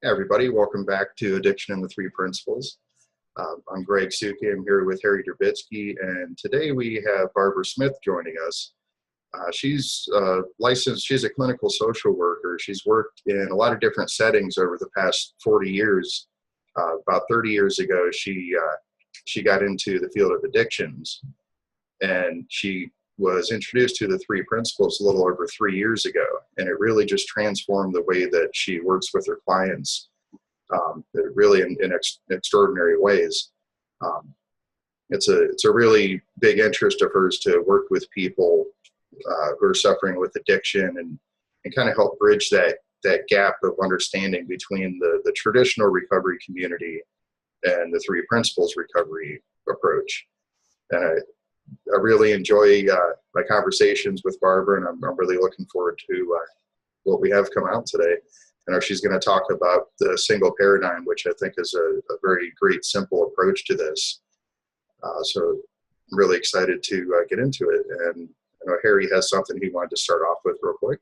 Hey everybody, welcome back to Addiction and the Three Principles. I'm Greg Suki. I'm here with Harry Durbitsky, and today we have Barbara Smith joining us. She's licensed, she's a clinical social worker. She's worked in a lot of different settings over the past 40 years. About 30 years ago, she got into the field of addictions, and she was introduced to the three principles a little over 3 years ago, and it really just transformed the way that she works with her clients, really in extraordinary ways. It's a really big interest of hers to work with people who are suffering with addiction and kind of help bridge that gap of understanding between the traditional recovery community and the three principles recovery approach. And I really enjoy my conversations with Barbara, and I'm really looking forward to what we have come out today. I know she's going to talk about the single paradigm, which I think is a very great, simple approach to this. So I'm really excited to get into it. And I know Harry has something he wanted to start off with real quick.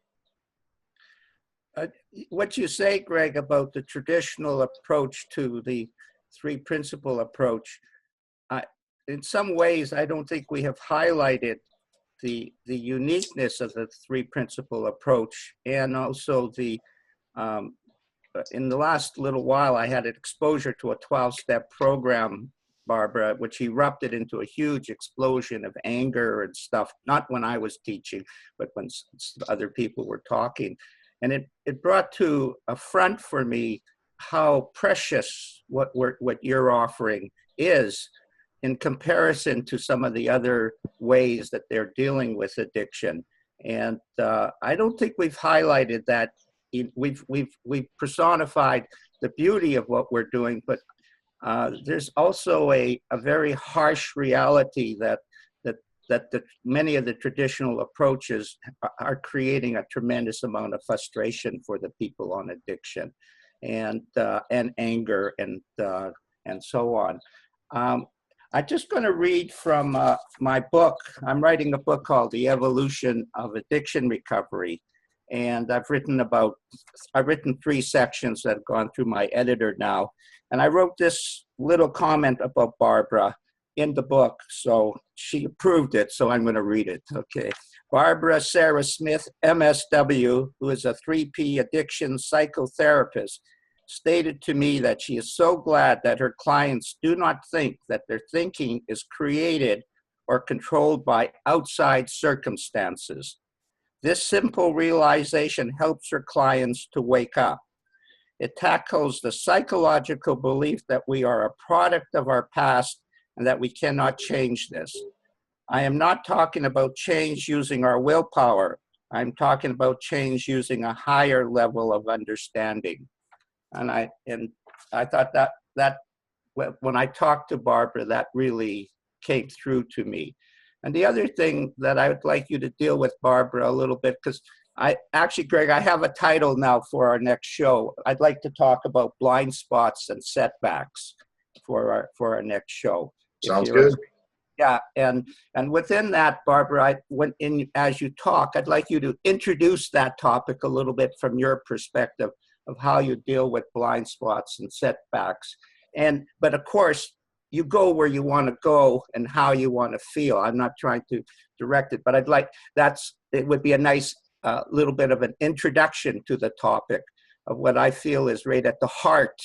What you say, Greg, about the traditional approach to the three principle approach, in some ways, I don't think we have highlighted the uniqueness of the three principle approach, and also in the last little while, I had exposure to a 12-step program, Barbara, which erupted into a huge explosion of anger and stuff, not when I was teaching, but when other people were talking. And it brought to a front for me how precious what you're offering is in comparison to some of the other ways that they're dealing with addiction. And I don't think we've highlighted that. We've personified the beauty of what we're doing, but there's also a very harsh reality that many of the traditional approaches are creating a tremendous amount of frustration for the people on addiction, and anger and so on. I'm just going to read from my book. I'm writing a book called The Evolution of Addiction Recovery. And I've written 3 sections that have gone through my editor now. And I wrote this little comment about Barbara in the book. So she approved it, so I'm going to read it. Okay. Barbara Sarah Smith, MSW, who is a 3P addiction psychotherapist, stated to me that she is so glad that her clients do not think that their thinking is created or controlled by outside circumstances. This simple realization helps her clients to wake up. It tackles the psychological belief that we are a product of our past and that we cannot change this. I am not talking about change using our willpower. I'm talking about change using a higher level of understanding. And I thought that when I talked to Barbara, that really came through to me. And the other thing that I would like you to deal with, Barbara, a little bit, because Greg, I have a title now for our next show. I'd like to talk about blind spots and setbacks for our next show. Sounds good. Yeah, and within that, Barbara, as you talk, I'd like you to introduce that topic a little bit from your perspective of how you deal with blind spots and setbacks. But of course, you go where you want to go and how you want to feel. I'm not trying to direct it, but it would be a nice little bit of an introduction to the topic of what I feel is right at the heart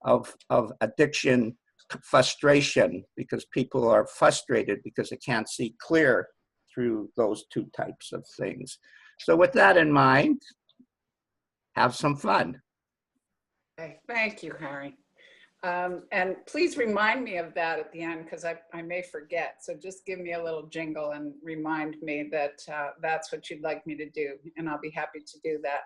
of addiction frustration, because people are frustrated because they can't see clear through those two types of things. So with that in mind, have some fun. Okay, thank you, Harry. And please remind me of that at the end, because I may forget. So just give me a little jingle and remind me that that's what you'd like me to do, and I'll be happy to do that.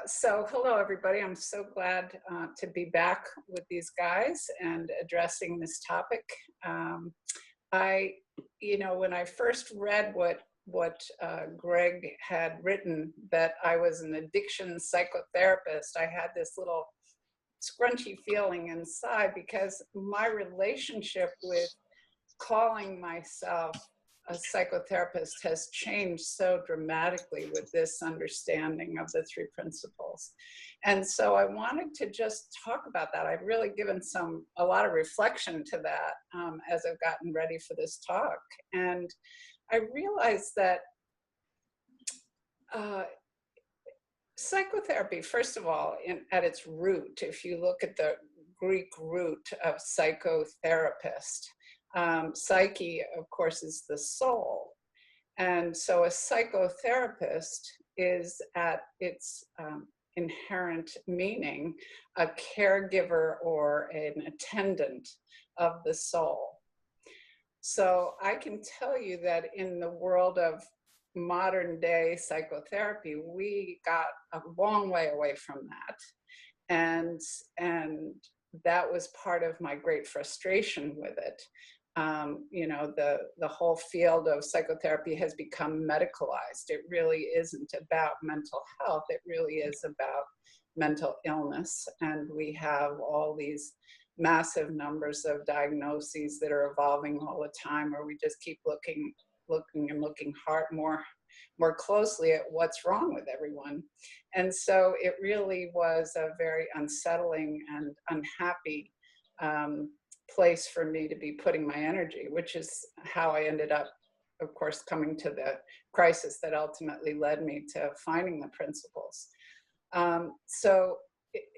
So hello, everybody. I'm so glad to be back with these guys and addressing this topic. When I first read what Greg had written, that I was an addiction psychotherapist, I had this little scrunchy feeling inside, because my relationship with calling myself a psychotherapist has changed so dramatically with this understanding of the three principles. And so I wanted to just talk about that. I've really given a lot of reflection to that as I've gotten ready for this talk. And I realized that psychotherapy, first of all, at its root, if you look at the Greek root of psychotherapist, psyche, of course, is the soul. And so a psychotherapist is at its inherent meaning a caregiver or an attendant of the soul. So I can tell you that in the world of modern day psychotherapy, we got a long way away from that. And that was part of my great frustration with it. You know, the whole field of psychotherapy has become medicalized. It really isn't about mental health. It really is about mental illness. And we have all these massive numbers of diagnoses that are evolving all the time, where we just keep looking hard, more closely at what's wrong with everyone. And so it really was a very unsettling and unhappy place for me to be putting my energy, which is how I ended up, of course, coming to the crisis that ultimately led me to finding the principles. So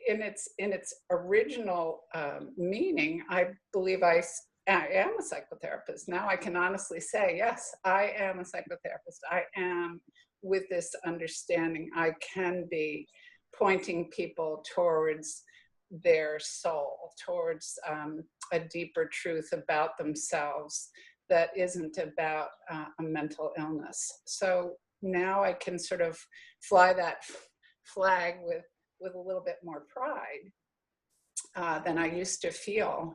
in its original meaning, I believe I am a psychotherapist. Now I can honestly say, yes, I am a psychotherapist. I am, with this understanding, I can be pointing people towards their soul, towards a deeper truth about themselves that isn't about a mental illness. So now I can sort of fly that flag with a little bit more pride than I used to feel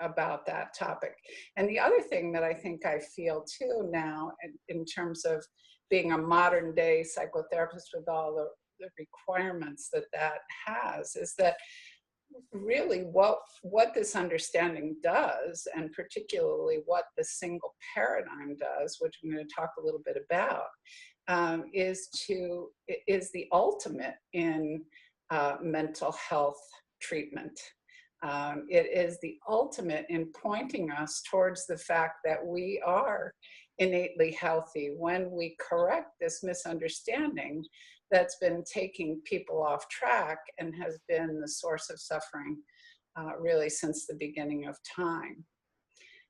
about that topic. And the other thing that I think I feel too now, in terms of being a modern day psychotherapist with all the requirements that has, is that really what this understanding does, and particularly what the single paradigm does, which I'm going to talk a little bit about, is the ultimate in mental health treatment. It is the ultimate in pointing us towards the fact that we are innately healthy when we correct this misunderstanding that's been taking people off track and has been the source of suffering really since the beginning of time.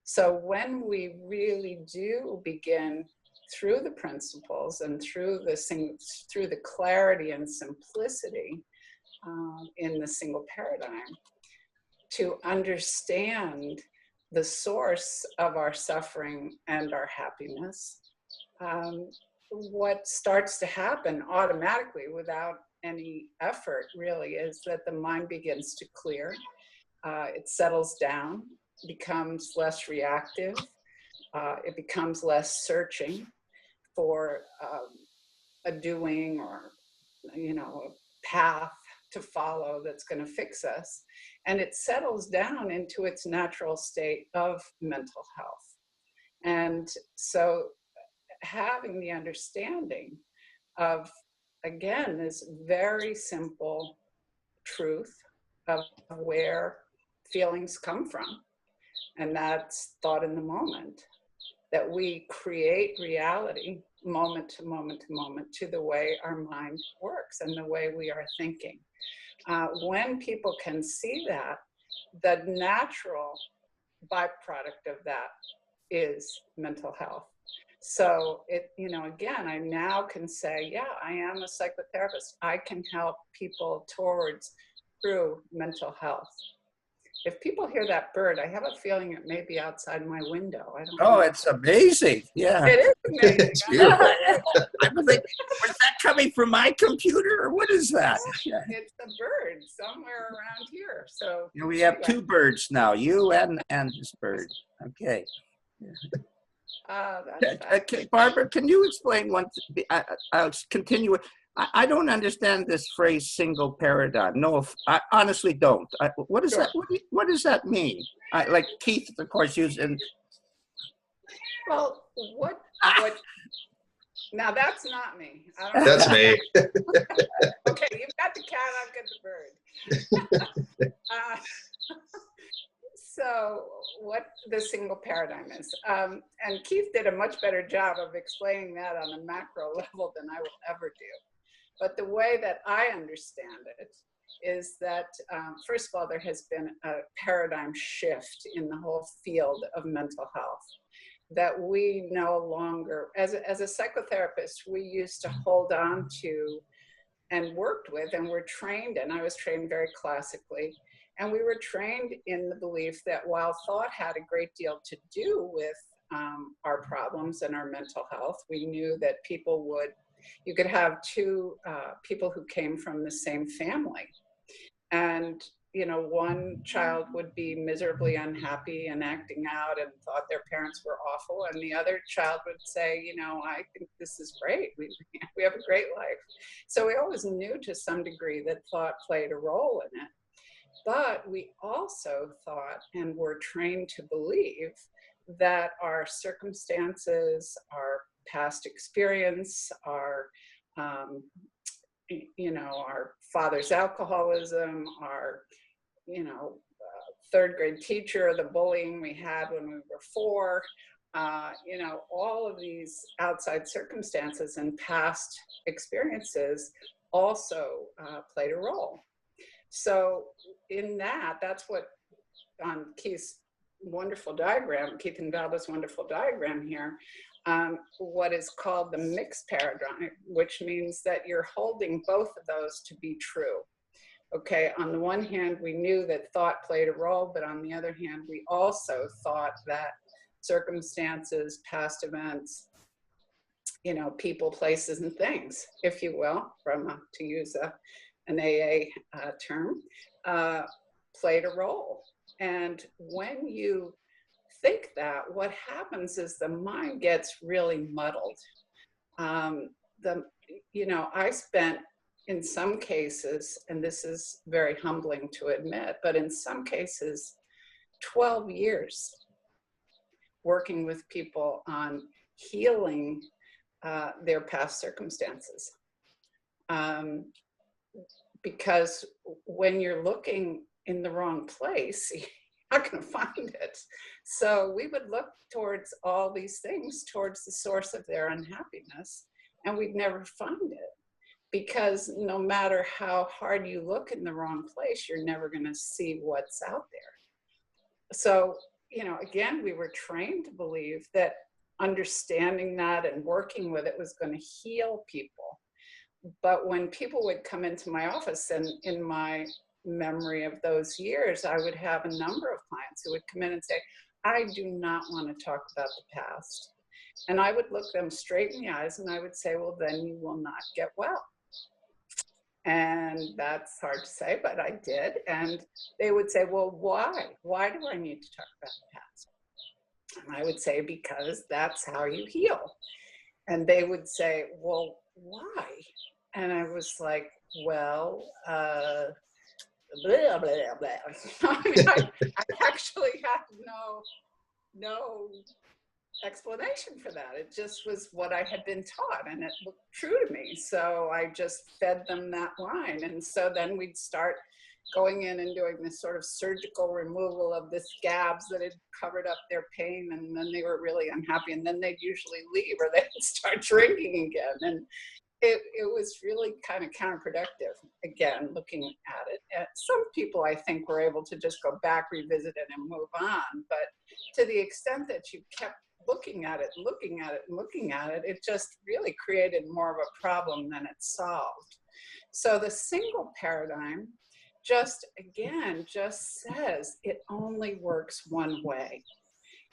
So when we really do begin through the principles and through the clarity and simplicity in the single paradigm, to understand the source of our suffering and our happiness, what starts to happen automatically without any effort really is that the mind begins to clear. It settles down, becomes less reactive. It becomes less searching for a doing or, a path to follow that's going to fix us. And it settles down into its natural state of mental health. And so having the understanding of, again, this very simple truth of where feelings come from, and that's thought in the moment, that we create reality moment to moment to moment to the way our mind works and the way we are thinking. When people can see that, the natural byproduct of that is mental health. So again, I now can say, yeah, I am a psychotherapist. I can help people towards true mental health. If people hear that bird, I have a feeling it may be outside my window. I don't know. It's amazing. Yeah. It is amazing. It's beautiful. I was like, was that coming from my computer or what is that? It's a bird somewhere around here. So We have two birds now, you and this bird. Okay. that's Barbara, can you explain one? I'll continue. I don't understand this phrase "single paradigm." No, I honestly don't. What does Sure. that? What does that mean? Like Keith, of course, used. And Well, what, now that's not me. I don't know. That's me. Okay, you've got the cat, I've got the bird. So what the single paradigm is, and Keith did a much better job of explaining that on a macro level than I will ever do. But the way that I understand it is that, first of all, there has been a paradigm shift in the whole field of mental health, that we no longer, as a psychotherapist, we used to hold on to and worked with and were trained, and I was trained very classically, and we were trained in the belief that while thought had a great deal to do with our problems and our mental health, we knew that you could have two people who came from the same family, and one child would be miserably unhappy and acting out and thought their parents were awful, and the other child would say, I think this is great. We have a great life. So we always knew to some degree that thought played a role in it. But we also thought and were trained to believe that our circumstances, our past experience, our father's alcoholism, our third grade teacher, the bullying we had when we were 4, all of these outside circumstances and past experiences also played a role. So in that's what on Keith's wonderful diagram, Keith and Valda's wonderful diagram here, what is called the mixed paradigm, which means that you're holding both of those to be true. Okay, on the one hand, we knew that thought played a role, but on the other hand, we also thought that circumstances, past events, people, places, and things, if you will, to use an AA term, played a role. And when you think that, what happens is the mind gets really muddled. I spent, in some cases, and this is very humbling to admit, but in some cases, 12 years working with people on healing their past circumstances. Because when you're looking in the wrong place, you're not going to find it. So we would look towards all these things, towards the source of their unhappiness, and we'd never find it. Because no matter how hard you look in the wrong place, you're never going to see what's out there. So, again, we were trained to believe that understanding that and working with it was going to heal people. But when people would come into my office, and in my memory of those years, I would have a number of clients who would come in and say, I do not want to talk about the past. And I would look them straight in the eyes and I would say, well, then you will not get well. And that's hard to say, but I did. And they would say, well, why? Why do I need to talk about the past? And I would say, because that's how you heal. And they would say, well, why? And I was like, well, blah, blah, blah. I actually had no explanation for that. It just was what I had been taught, and it looked true to me. So I just fed them that line. And so then we'd start going in and doing this sort of surgical removal of the scabs that had covered up their pain, and then they were really unhappy, and then they'd usually leave or they'd start drinking again. And it was really kind of counterproductive, again, looking at it. And some people, I think, were able to just go back, revisit it, and move on. But to the extent that you kept looking at it, it just really created more of a problem than it solved. So the single paradigm just says it only works one way.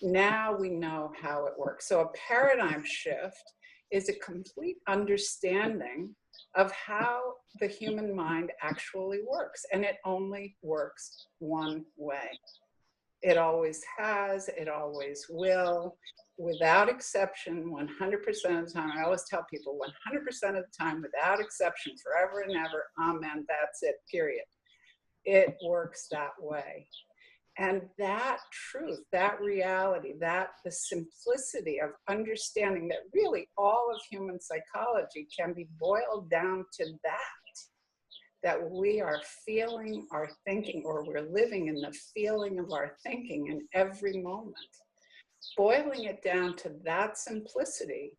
Now we know how it works. So a paradigm shift is a complete understanding of how the human mind actually works. And it only works one way. It always has, it always will, without exception, 100% of the time. I always tell people 100% of the time, without exception, forever and ever, amen, that's it, period. It works that way. And that truth, that reality, that the simplicity of understanding that really all of human psychology can be boiled down to that we are feeling our thinking, or we're living in the feeling of our thinking in every moment. Boiling it down to that simplicity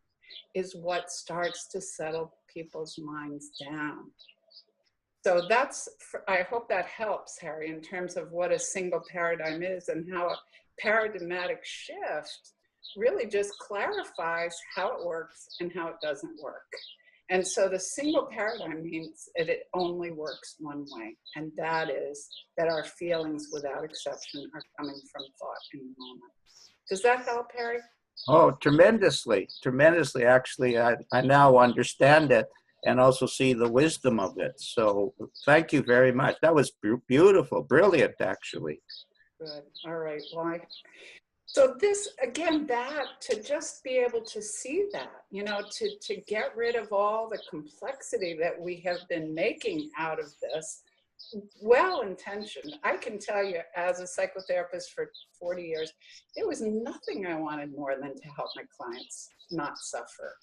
is what starts to settle people's minds down. So I hope that helps, Harry, in terms of what a single paradigm is and how a paradigmatic shift really just clarifies how it works and how it doesn't work. And so the single paradigm means that it only works one way, and that is that our feelings, without exception, are coming from thought in the moment. Does that help, Harry? Oh, tremendously, tremendously. Actually, I now understand it and also see the wisdom of it. So thank you very much. That was beautiful, brilliant, actually. Good. All right. Well, so this, again, that to just be able to see that, to get rid of all the complexity that we have been making out of this, well-intentioned. I can tell you, as a psychotherapist for 40 years, there was nothing I wanted more than to help my clients not suffer.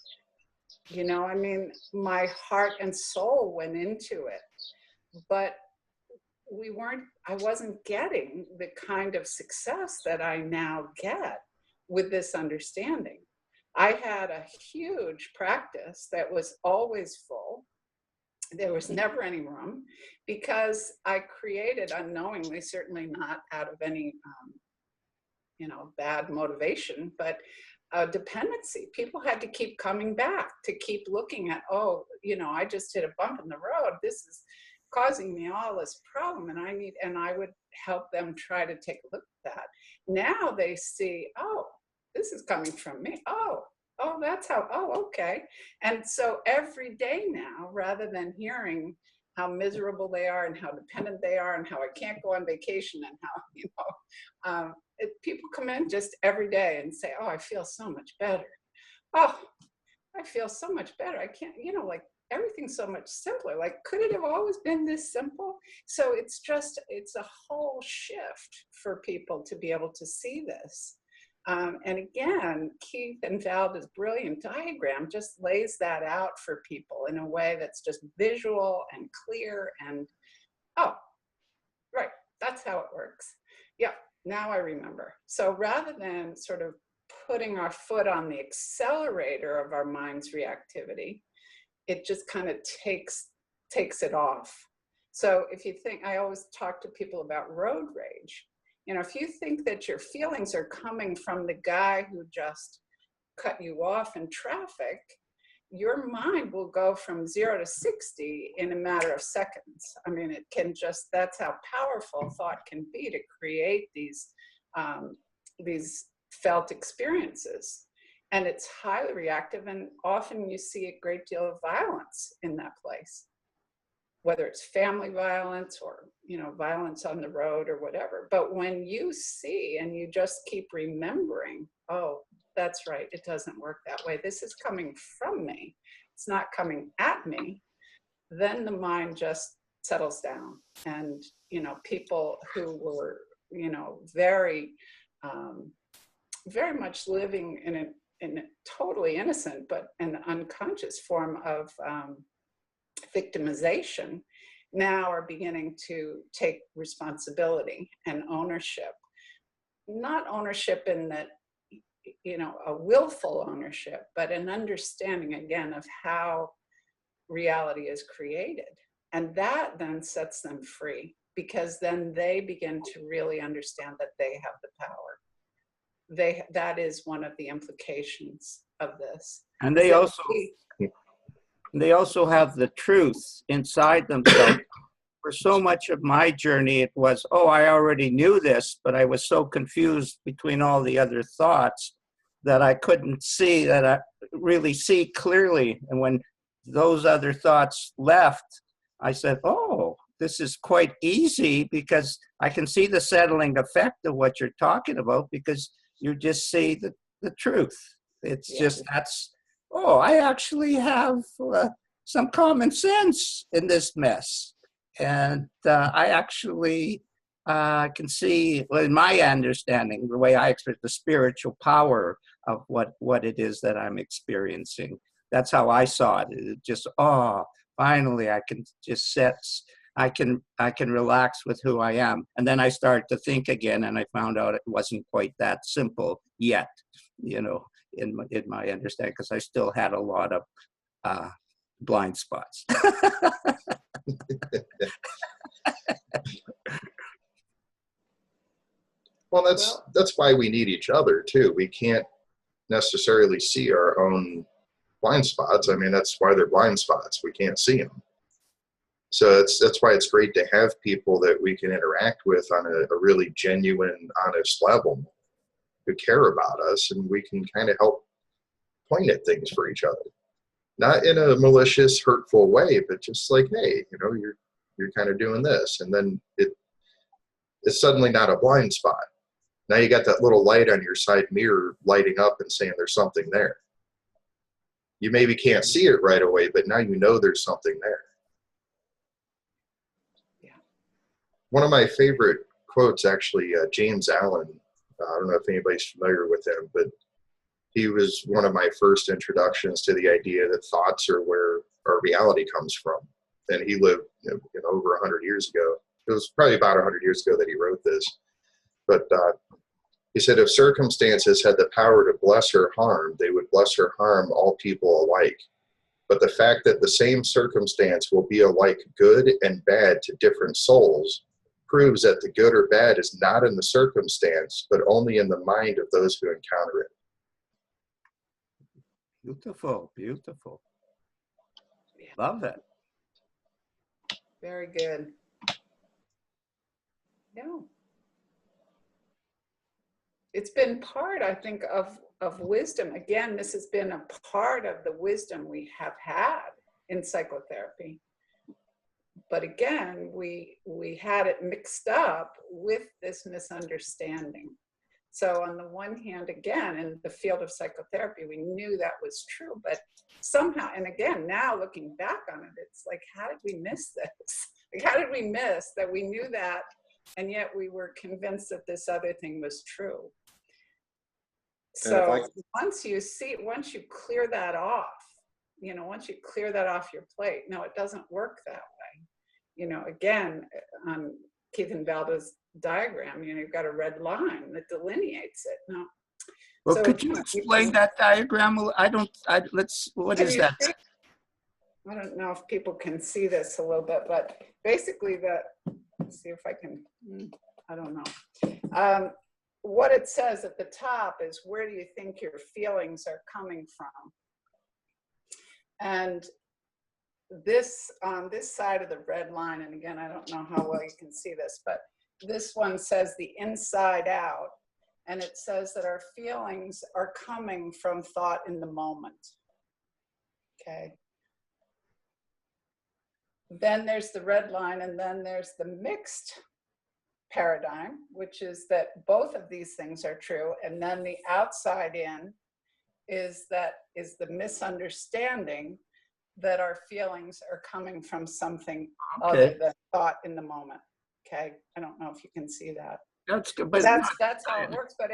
My heart and soul went into it, but I wasn't getting the kind of success that I now get with this understanding. I had a huge practice that was always full. There was never any room because I created unknowingly, certainly not out of any, bad motivation, but a dependency. People had to keep coming back to keep looking at, I just hit a bump in the road. This is causing me all this problem, and I would help them try to take a look at that. Now they see, this is coming from me. That's how, okay. And so every day now, rather than hearing how miserable they are and how dependent they are and how I can't go on vacation and how, people come in just every day and say, I feel so much better. I feel so much better. I can't, everything's so much simpler. Like, could it have always been this simple? So it's a whole shift for people to be able to see this. And again, Keith and Valda's brilliant diagram just lays that out for people in a way that's just visual and clear and, right, that's how it works. Yeah, now I remember. So rather than sort of putting our foot on the accelerator of our mind's reactivity, it just kind of takes it off. So if you think, I always talk to people about road rage. If you think that your feelings are coming from the guy who just cut you off in traffic, your mind will go from 0 to 60 in a matter of seconds. It can that's how powerful thought can be to create these felt experiences. And it's highly reactive, and often you see a great deal of violence in that place, whether it's family violence or, violence on the road or whatever. But when you see and you just keep remembering, that's right, it doesn't work that way. This is coming from me. It's not coming at me. Then the mind just settles down. And, people who were, very, very much living in a totally innocent but an unconscious form of victimization now are beginning to take responsibility and ownership. Not ownership in that, a willful ownership, but an understanding again of how reality is created. And that then sets them free, because then they begin to really understand that they have the power. That is one of the implications of this. And they also have the truth inside themselves. For so much of my journey, it was, I already knew this, but I was so confused between all the other thoughts that I couldn't really see clearly. And when those other thoughts left, I said, this is quite easy, because I can see the settling effect of what you're talking about, because you just see the truth. It's just, I actually have some common sense in this mess. And I actually I can see, well, in my understanding, the way I experience the spiritual power of what it is that I'm experiencing. That's how I saw it. It just, oh, finally, I can just I can relax with who I am. And then I started to think again, and I found out it wasn't quite that simple yet, you know, in my understanding, because I still had a lot of blind spots. Well, that's why we need each other too. We can't necessarily see our own blind spots. I mean, that's why they're blind spots. We can't see them. So that's why it's great to have people that we can interact with on a really genuine, honest level who care about us, and we can kind of help point at things for each other. Not in a malicious, hurtful way, but just like, hey, you know, you're kind of doing this, and then it's suddenly not a blind spot. Now you got that little light on your side mirror lighting up and saying there's something there. You maybe can't see it right away, but now you know there's something there. Yeah. One of my favorite quotes, actually, James Allen, I don't know if anybody's familiar with him, but he was one of my first introductions to the idea that thoughts are where our reality comes from. And he lived over 100 years ago. It was probably about 100 years ago that he wrote this. But he said, if circumstances had the power to bless or harm, they would bless or harm all people alike. But the fact that the same circumstance will be alike good and bad to different souls proves that the good or bad is not in the circumstance, but only in the mind of those who encounter it. Beautiful, beautiful. Love it. Very good. Yeah. It's been part, I think, of wisdom. Again, this has been a part of the wisdom we have had in psychotherapy. But again, we had it mixed up with this misunderstanding. So on the one hand, again, in the field of psychotherapy, we knew that was true, but somehow, and again, now looking back on it, it's like, how did we miss this? Like, how did we miss that we knew that, and yet we were convinced that this other thing was true? So once you clear that off, once you clear that off your plate, no, it doesn't work that way. Again, on Keith and Valda's diagram, you've got a red line that delineates it. No. Well, So could you explain that diagram? What is that? I don't know if people can see this a little bit, but basically let's see if I can, I don't know. What it says at the top is, where do you think your feelings are coming from? And this, on this side of the red line, and again, I don't know how well you can see this, but this one says the inside out, and it says that our feelings are coming from thought in the moment. Okay. Then there's the red line, and then there's the mixed paradigm, which is that both of these things are true, and then the outside in is the misunderstanding that our feelings are coming from something other than thought in the moment. Okay, I don't know if you can see that. That's good, but that's how it works. But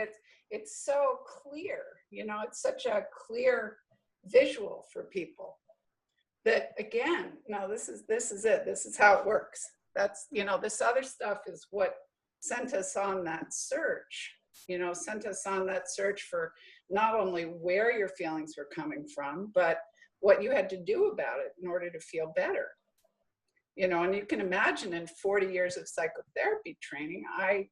it's so clear, it's such a clear visual for people that, again, no, this is it. This is how it works. That's, this other stuff is what sent us on that search, sent us on that search for not only where your feelings were coming from, but what you had to do about it in order to feel better. And you can imagine, in 40 years of psychotherapy training, I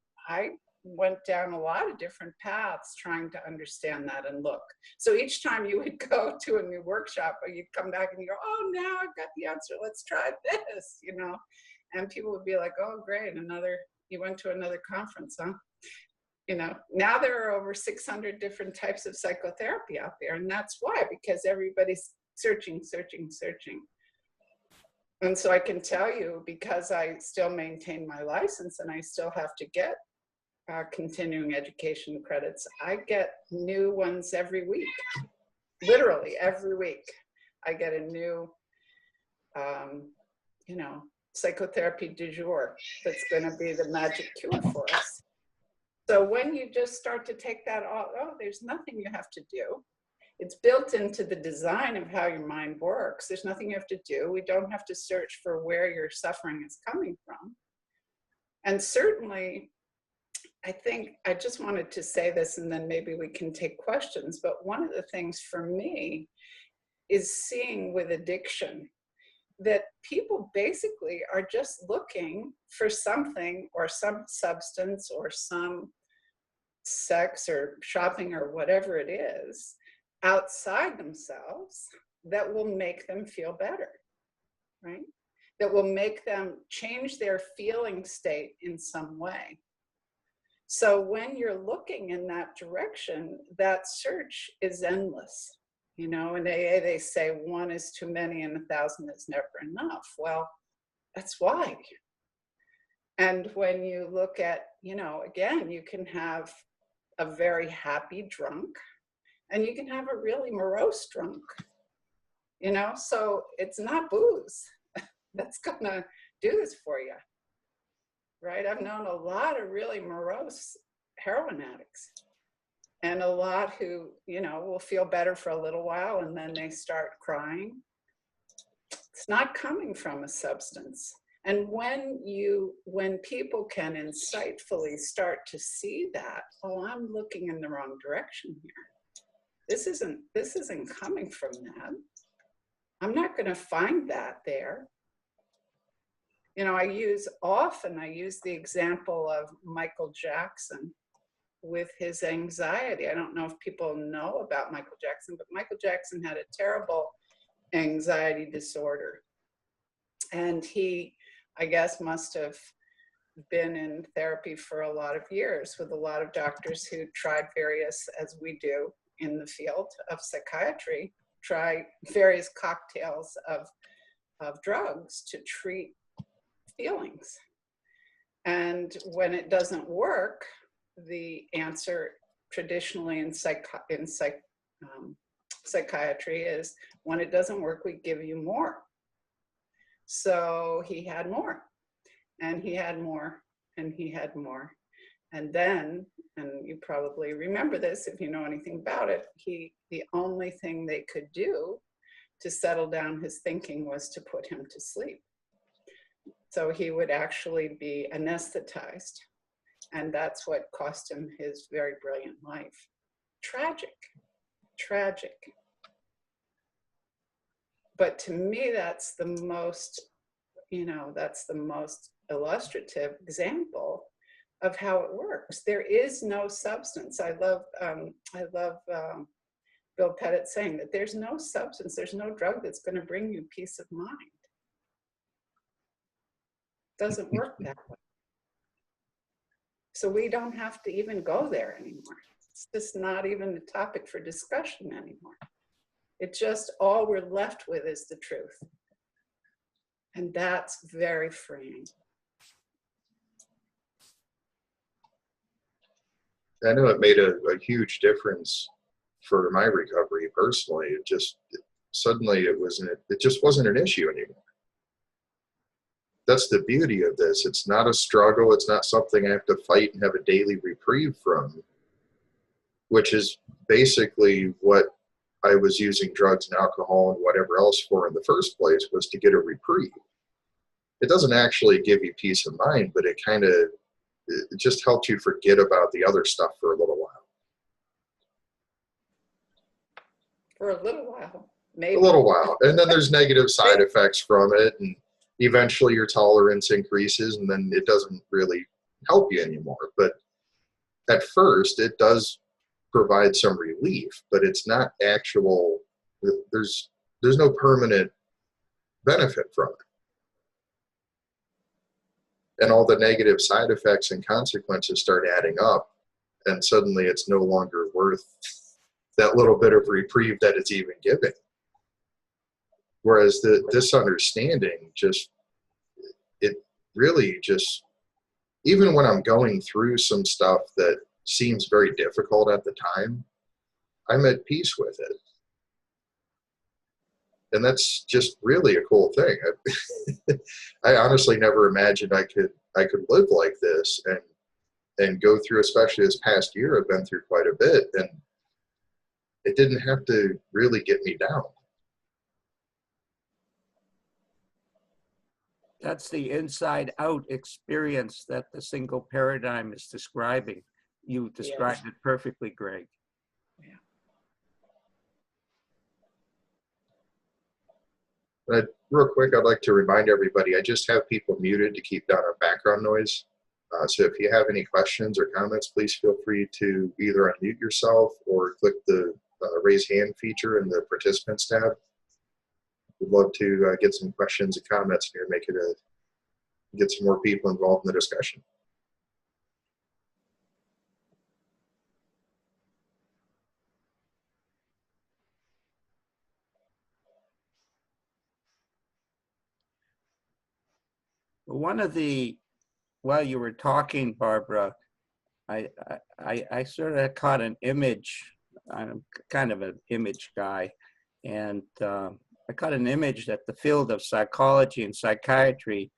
went down a lot of different paths trying to understand that and look. So each time you would go to a new workshop, or you'd come back and you go, oh, now I've got the answer, let's try this, and people would be like, oh, great, you went to another conference, huh? Now there are over 600 different types of psychotherapy out there, and that's why, because everybody's searching. And so I can tell you, because I still maintain my license and I still have to get continuing education credits, I get new ones every week. Literally every week I get a new psychotherapy du jour that's going to be the magic cure for us. So when you just start to take that off, oh, there's nothing you have to do. It's built into the design of how your mind works. There's nothing you have to do. We don't have to search for where your suffering is coming from. And certainly, I think I just wanted to say this, and then maybe we can take questions. But one of the things for me is seeing with addiction that people basically are just looking for something or some substance or some sex or shopping or whatever it is outside themselves that will make them feel better, right? That will make them change their feeling state in some way. So when you're looking in that direction, that search is endless. You know, in AA, they say 1 is too many and 1,000 is never enough. Well, that's why. And when you look at, you know, again, you can have a very happy drunk and you can have a really morose drunk, you know, so it's not booze that's gonna do this for you, right? I've known a lot of really morose heroin addicts and a lot who, you know, will feel better for a little while and then they start crying. It's not coming from a substance. And when people can insightfully start to see that, oh, I'm looking in the wrong direction here. This isn't coming from that. I'm not going to find that there. You know, I use the example of Michael Jackson with his anxiety. I don't know if people know about Michael Jackson, but Michael Jackson had a terrible anxiety disorder. And he, I guess, must have been in therapy for a lot of years with a lot of doctors who tried various, as we do in the field of psychiatry, try various cocktails of drugs to treat feelings. And when it doesn't work, the answer traditionally in psychiatry is, when it doesn't work, we give you more. So he had more, and he had more, and he had more. And then, and you probably remember this if you know anything about it, the only thing they could do to settle down his thinking was to put him to sleep. So he would actually be anesthetized. And that's what cost him his very brilliant life. Tragic, tragic. But to me, that's the most, you know, that's the most illustrative example of how it works. There is no substance. I love Bill Pettit saying that there's no substance, there's no drug that's going to bring you peace of mind. It doesn't work that way. So we don't have to even go there anymore. It's just not even a topic for discussion anymore. It just, all we're left with is the truth. And that's very freeing. I know it made a huge difference for my recovery personally. Suddenly it just wasn't an issue anymore. That's the beauty of this. It's not a struggle. It's not something I have to fight and have a daily reprieve from, which is basically what I was using drugs and alcohol and whatever else for in the first place, was to get a reprieve. It doesn't actually give you peace of mind, but it just helps you forget about the other stuff for a little while. For a little while, maybe. A little while. And then there's negative side effects from it, and eventually your tolerance increases, and then it doesn't really help you anymore. But at first, it does provide some relief, but it's not actual. There's no permanent benefit from it. And all the negative side effects and consequences start adding up, and suddenly it's no longer worth that little bit of reprieve that it's even giving. Whereas this understanding it really just, even when I'm going through some stuff that seems very difficult at the time, I'm at peace with it. And that's just really a cool thing. I honestly never imagined I could live like this and go through, especially this past year, I've been through quite a bit, and it didn't have to really get me down. That's the inside out experience that the single paradigm is describing. You described it perfectly, Greg. Real quick, I'd like to remind everybody, I just have people muted to keep down our background noise. So if you have any questions or comments, please feel free to either unmute yourself or click the raise hand feature in the participants tab. We'd love to get some questions and comments here, get some more people involved in the discussion. While you were talking, Barbara, I sort of caught an image. I'm kind of an image guy, and I caught an image that the field of psychology and psychiatry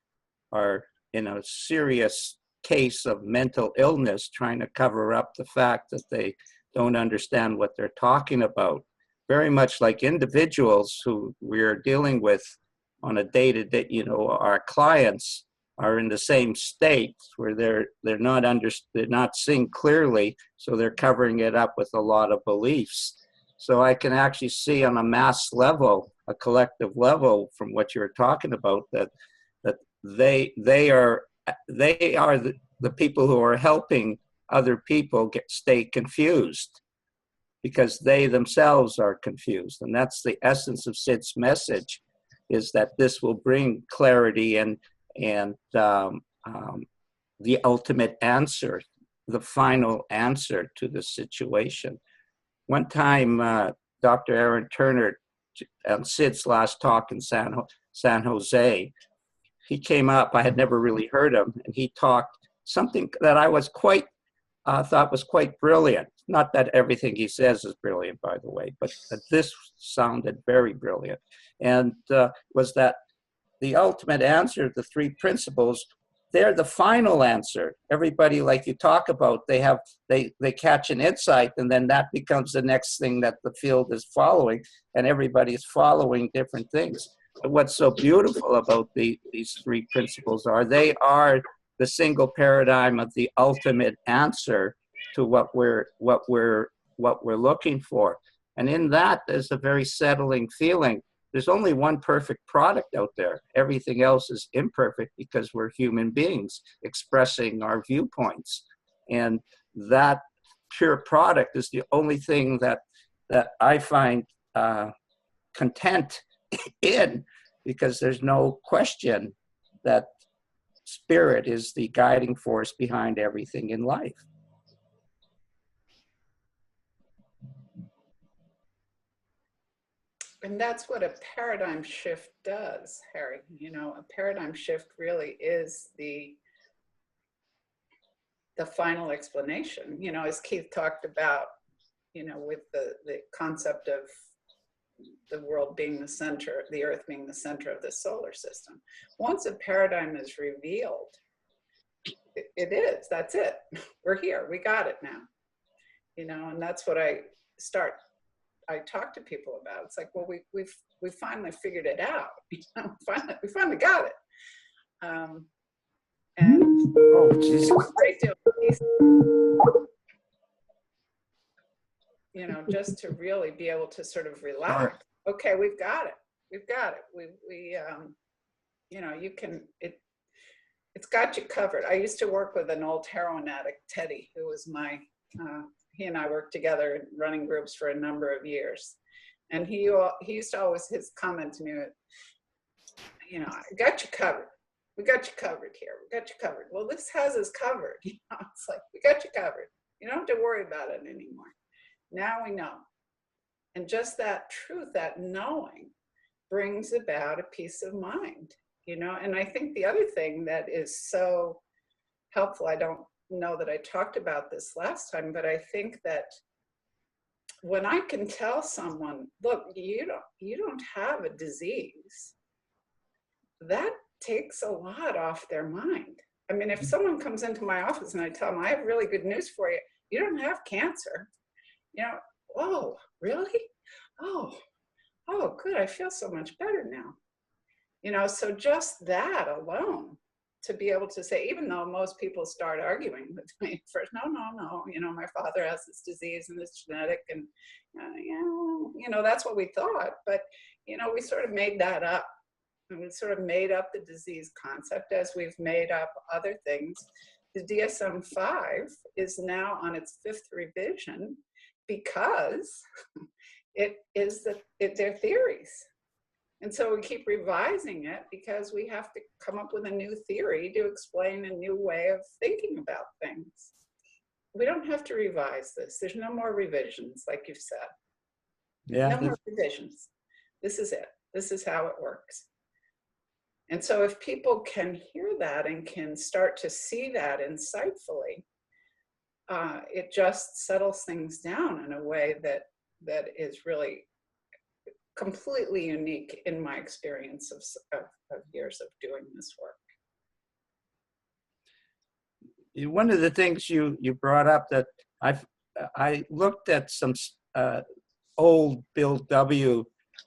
are in a serious case of mental illness, trying to cover up the fact that they don't understand what they're talking about. Very much like individuals who we're dealing with on a day-to-day, our clients are in the same state where they're not seeing clearly, so they're covering it up with a lot of beliefs. So I can actually see on a mass level, a collective level, from what you're talking about, that they are the people who are helping other people stay confused, because they themselves are confused. And that's the essence of Sid's message, is that this will bring clarity and the ultimate answer, the final answer to the situation. One time, Dr. Aaron Turner, on Sid's last talk in San Jose, he came up, I had never really heard him, and he talked something that I was thought was quite brilliant. Not that everything he says is brilliant, by the way, but that this sounded very brilliant. And was that the ultimate answer, the three principles, they're the final answer. Everybody, like you talk about, they catch an insight, and then that becomes the next thing that the field is following, and everybody is following different things. But what's so beautiful about these three principles they are the single paradigm of the ultimate answer to what we're looking for. And in that, there's a very settling feeling. There's only one perfect product out there. Everything else is imperfect, because we're human beings expressing our viewpoints. And that pure product is the only thing that I find content in, because there's no question that spirit is the guiding force behind everything in life. And that's what a paradigm shift does, Harry. A paradigm shift really is the final explanation, as Keith talked about, with the concept of the world being the center, the earth being the center of the solar system. Once a paradigm is revealed, it is, that's it. We're here, we got it now. And that's what I talk to people about. It's like, well, we finally figured it out. We finally got it. And a great deal of peace, just to really be able to sort of relax. Okay, we've got it. We've got it. It's got you covered. I used to work with an old heroin addict, Teddy, who was he and I worked together running groups for a number of years. And he used to always, his comment to me, I got you covered. We got you covered here. We got you covered. Well, this has us covered. It's like, we got you covered. You don't have to worry about it anymore. Now we know. And just that truth, that knowing, brings about a peace of mind, And I think the other thing that is so helpful, I don't know that I talked about this last time, but I think that when I can tell someone, look, you don't have a disease, that takes a lot off their mind. I mean, if someone comes into my office and I tell them, I have really good news for you, you don't have cancer. You know, oh, really? Oh, good. I feel so much better now. You know, so just that alone, to be able to say, even though most people start arguing with me first, no, you know, my father has this disease and it's genetic, and you know, that's what we thought. But, you know, we sort of made that up. And we sort of made up the disease concept as we've made up other things. The DSM-5 is now on its 5th revision because they're theories. And so we keep revising it because we have to come up with a new theory to explain a new way of thinking about things. We don't have to revise this. There's no more revisions, like you've said. Yeah. No more revisions. This is it. This is how it works. And so if people can hear that and can start to see that insightfully, it just settles things down in a way that is really completely unique in my experience of years of doing this work. One of the things you brought up that I looked at some old Bill W.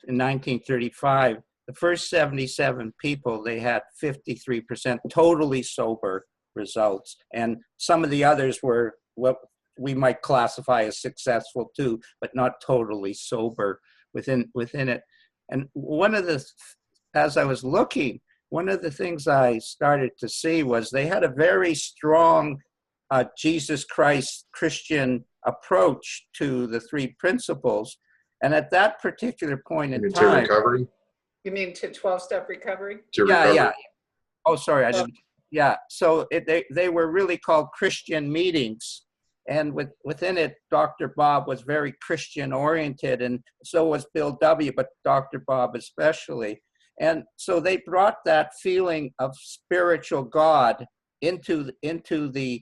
in 1935. The first 77 people, they had 53% totally sober results. And some of the others were what we might classify as successful too, but not totally sober within it. And as I was looking, one of the things I started to see was they had a very strong Jesus Christ Christian approach to the 3 principles. And at that particular point in time— to recovery? You mean to 12-step recovery? To recovery. Yeah. Oh, sorry, I didn't. Yeah, so they were really called Christian meetings. And within it, Dr. Bob was very Christian oriented, and so was Bill W., but Dr. Bob especially. And so they brought that feeling of spiritual God into the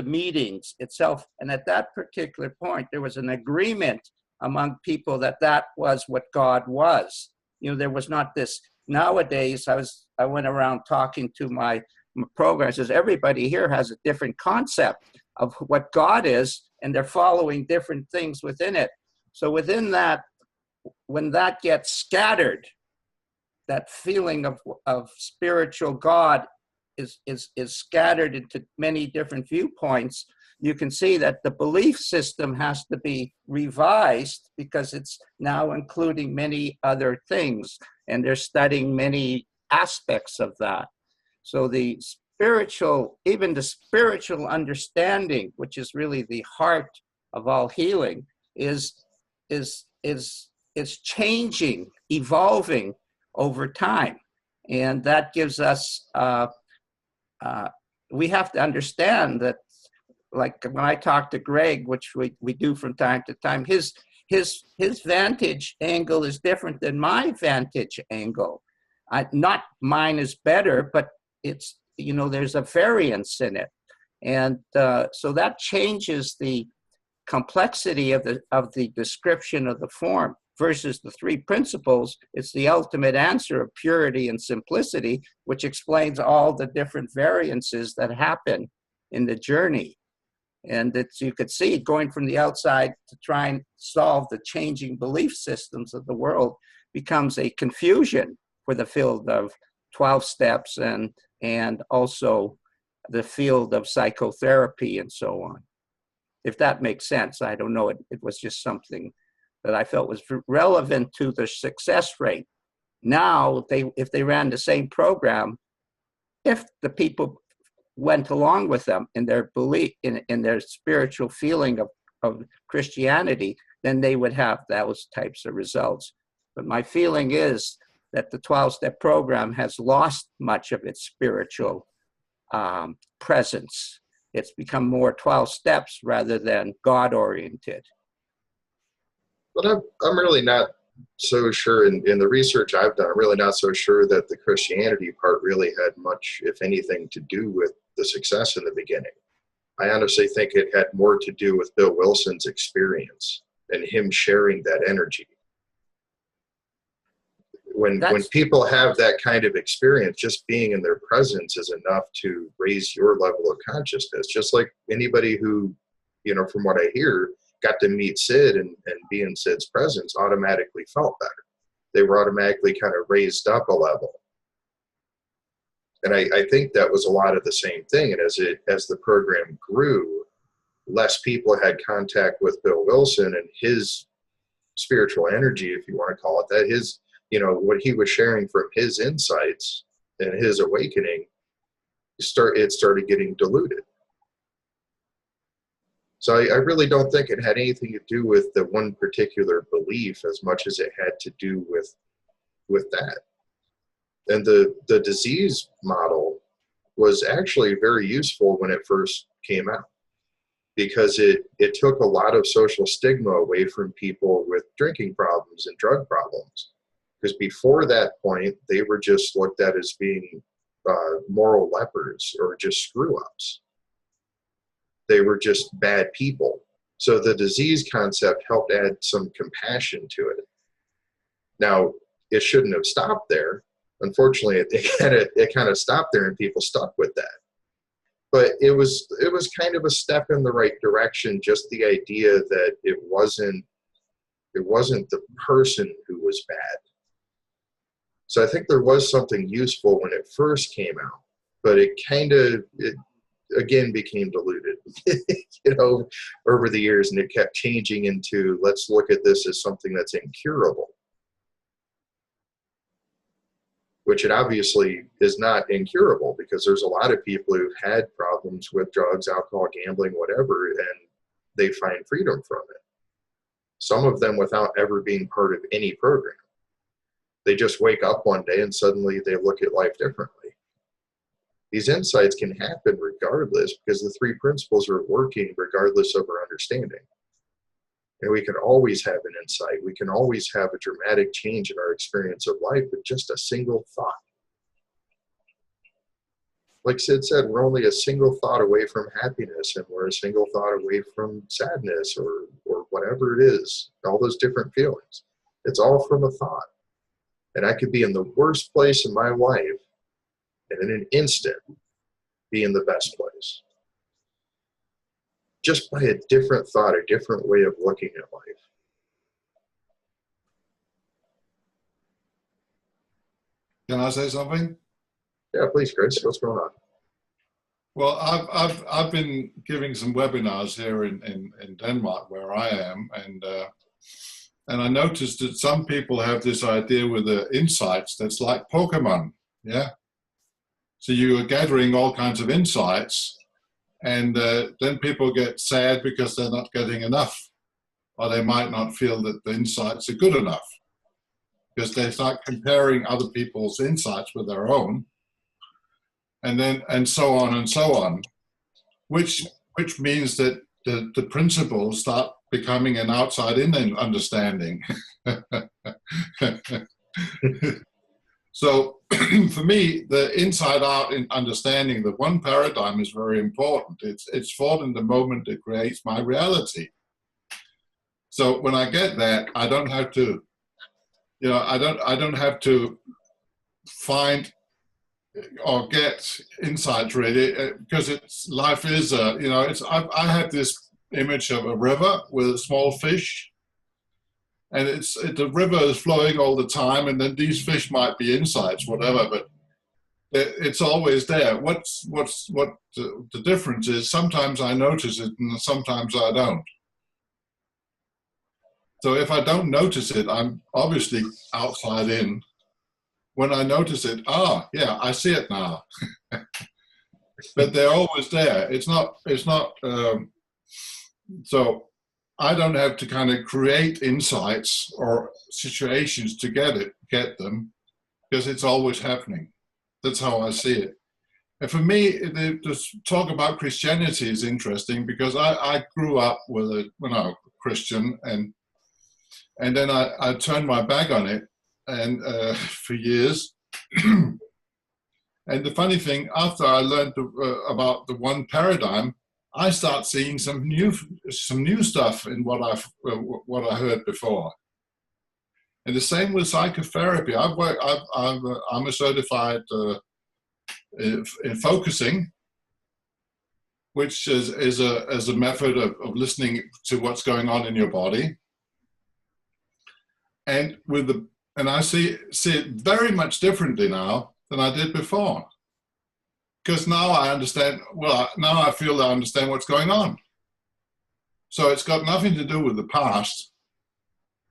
meetings itself. And at that particular point, there was an agreement among people that was what God was. You know, there was not this. Nowadays, I went around talking to my program. I says, everybody here has a different concept of what God is, and they're following different things within it. So within that, when that gets scattered, that feeling of spiritual God is scattered into many different viewpoints, you can see that the belief system has to be revised because it's now including many other things, and they're studying many aspects of that. So the spiritual understanding, which is really the heart of all healing, is changing, evolving over time. And that gives us, we have to understand that, like when I talk to Greg, which we do from time to time, his vantage angle is different than my vantage angle. Not mine is better, but it's, you know, there's a variance in it. And so that changes the complexity of the description of the form versus the 3 principles. It's the ultimate answer of purity and simplicity, which explains all the different variances that happen in the journey. And it's, you could see going from the outside to try and solve the changing belief systems of the world becomes a confusion for the field of 12 steps and also the field of psychotherapy and so on. If that makes sense, I don't know. It was just something that I felt was relevant to the success rate. Now, if they ran the same program, if the people went along with them in their belief, in their spiritual feeling of Christianity, then they would have those types of results. But my feeling is that the 12-step program has lost much of its spiritual presence. It's become more 12 steps rather than God-oriented. But I'm really not so sure in the research I've done, I'm really not so sure that the Christianity part really had much, if anything, to do with the success in the beginning. I honestly think it had more to do with Bill Wilson's experience. and him sharing that energy. When That's people have that kind of experience, just being in their presence is enough to raise your level of consciousness. Just like anybody who, from what I hear, got to meet Sid and be in Sid's presence automatically felt better. They were automatically kind of raised up a level. And I think that was a lot of the same thing. And as the program grew, less people had contact with Bill Wilson and his spiritual energy, if you want to call it that, his, what he was sharing from his insights and his awakening, it started getting diluted. So I really don't think it had anything to do with the one particular belief as much as it had to do with that. And the disease model was actually very useful when it first came out, because it took a lot of social stigma away from people with drinking problems and drug problems. Because before that point, they were just looked at as being moral lepers or just screw-ups. They were just bad people. So the disease concept helped add some compassion to it. Now, it shouldn't have stopped there. Unfortunately, it kind of stopped there, and people stuck with that. But it was kind of a step in the right direction. Just the idea that it wasn't the person who was bad. So I think there was something useful when it first came out, but it again became diluted, over the years, and it kept changing into, let's look at this as something that's incurable, which it obviously is not incurable, because there's a lot of people who've had problems with drugs, alcohol, gambling, whatever, and they find freedom from it. Some of them without ever being part of any program. They just wake up one day and suddenly they look at life differently. These insights can happen regardless, because the three principles are working regardless of our understanding. And we can always have an insight. We can always have a dramatic change in our experience of life with just a single thought. Like Sid said, we're only a single thought away from happiness, and we're a single thought away from sadness or whatever it is, all those different feelings. It's all from a thought. And I could be in the worst place in my life, and in an instant, be in the best place. Just by a different thought, a different way of looking at life. Can I say something? Yeah, please, Chris. What's going on? Well, I've been giving some webinars here in Denmark, where I am, and I noticed that some people have this idea with the insights that's like Pokemon, yeah? So you are gathering all kinds of insights, and then people get sad because they're not getting enough, or they might not feel that the insights are good enough, because they start comparing other people's insights with their own, and so on, which means that the principles start becoming an outside-in understanding. So for me, the inside-out understanding, the one paradigm, is very important. It's thought in the moment that creates my reality. So when I get that, I don't have to, I don't have to find or get insights really, because life is I have this image of a river with a small fish, and the river is flowing all the time, and then these fish might be insights, whatever, but it's always there. What the difference is, sometimes I notice it and sometimes I don't. So if I don't notice it, I'm obviously outside in. When I notice it, yeah, I see it now. But they're always there. It's not. So I don't have to kind of create insights or situations to get them, because it's always happening. That's how I see it. And for me, the talk about Christianity is interesting, because I grew up with a Christian, and then I turned my back on it, and for years. And the funny thing, after I learned about the one paradigm, I start seeing some new stuff in what I heard before. And the same with psychotherapy. I'm a certified in focusing, which is a method of listening to what's going on in your body. And I see it very much differently now than I did before. Because now I understand, now I feel I understand what's going on. So it's got nothing to do with the past,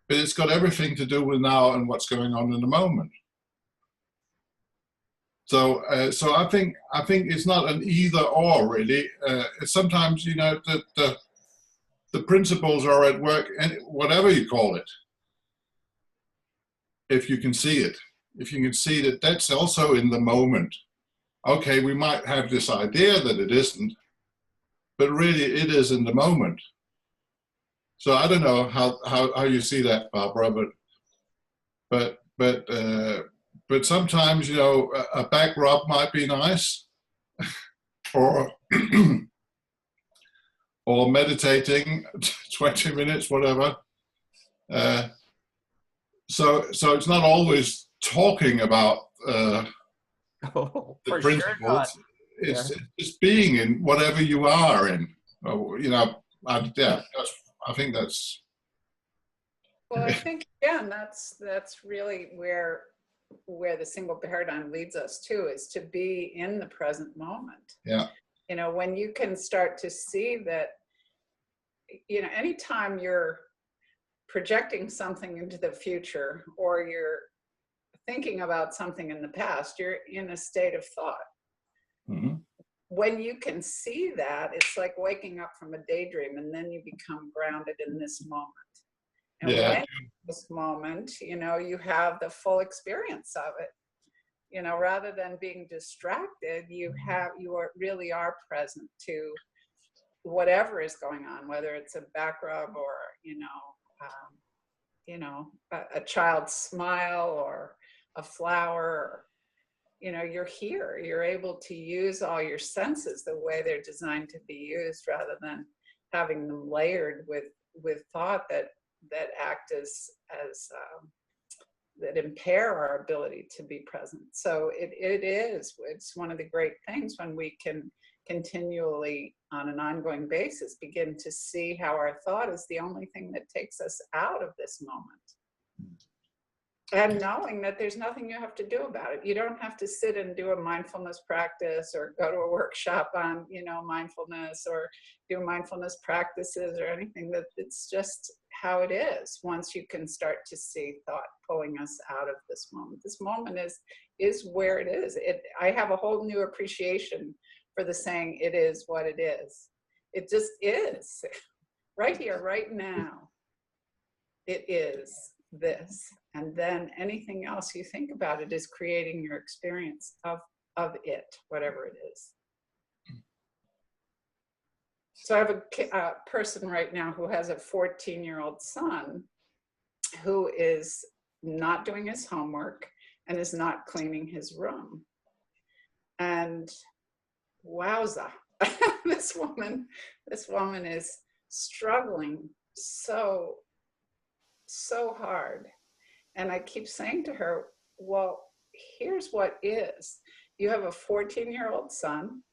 but it's got everything to do with now and what's going on in the moment. So I think it's not an either or really. Sometimes, you know, the principles are at work, and whatever you call it. If you can see it, if you can see that that's also in the moment. Okay, we might have this idea that it isn't, but really it is in the moment. So I don't know how you see that, Barbara, but sometimes, you know, a back rub might be nice, or or meditating 20 minutes, whatever. So it's not always talking about Oh, the for principles. sure not. It's just being in whatever you are in. You know, I think that's. Well, I think again, that's really where the single paradigm leads us to, is to be in the present moment. Yeah. You know, when you can start to see that, you know, anytime you're projecting something into the future, or you're thinking about something in the past, you're in a state of thought. Mm-hmm. When you can see that, it's like waking up from a daydream, and then you become grounded in this moment. And when in this moment, you know, you have the full experience of it. You know, rather than being distracted, you really are present to whatever is going on, whether it's a back rub, or a child's smile, or a flower, or, you know, you're here. You're able to use all your senses the way they're designed to be used, rather than having them layered with thought that act as that impair our ability to be present. So it's one of the great things when we can continually, on an ongoing basis, begin to see how our thought is the only thing that takes us out of this moment. And knowing that there's nothing you have to do about it. You don't have to sit and do a mindfulness practice, or go to a workshop on, you know, mindfulness, or do mindfulness practices, or anything. That it's just how it is. Once you can start to see thought pulling us out of this moment. This moment is where it is. I have a whole new appreciation for the saying, it is what it is. It just is. Right here, right now. It is this. And then anything else you think about it is creating your experience of it, whatever it is. So I have a person right now who has a 14-year-old son who is not doing his homework and is not cleaning his room. And wowza, this woman is struggling so hard. And I keep saying to her, well, here's what is. You have a 14-year-old son